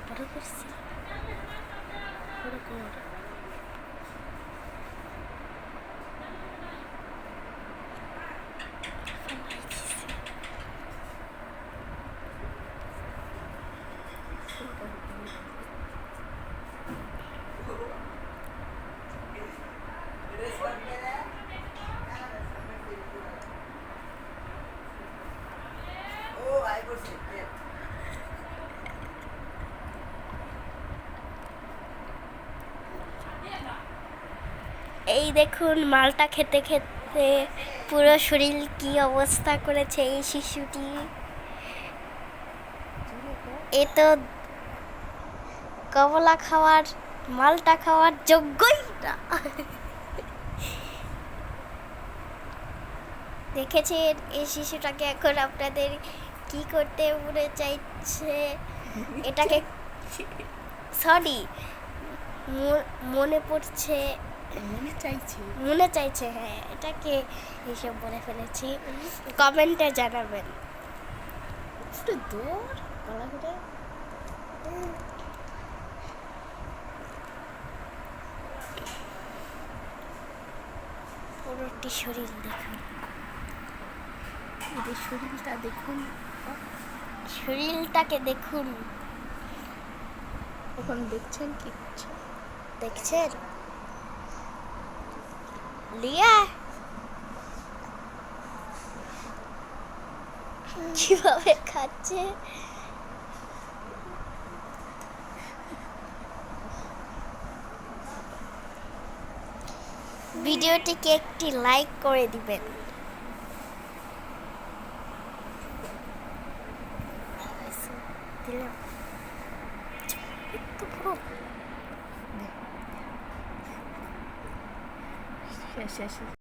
বড় করছি বড় কর। এই দেখুন মালটা খেতে খেতে পুরো শরীর কি অবস্থা করেছে এই শিশুটি। এ তো কমলা খাওয়ার মালটা খাওয়ার যোগ্যই না। দেখেছেন এই শিশুটাকে এখন আপনাদের কি করতে মনে চাইছে? এটাকে সরি মনে পড়ছে, মনে চাইছে হ্যাঁ, এটাকে এইসব বলে ফেলেছি। কমেন্টে জানাবেন। একটু দূর গলা ঘুরে পুরোটি শরীর দেখুন, এদের শরীরটা দেখুন, শরীরটাকে দেখুন। এখন দেখছেন কি দেখছেন? লিয়া কিভাবে খাচ্ছে। ভিডিওটিকে একটি লাইক করে দিবেন। দিলাম একটু পুরো শেষ।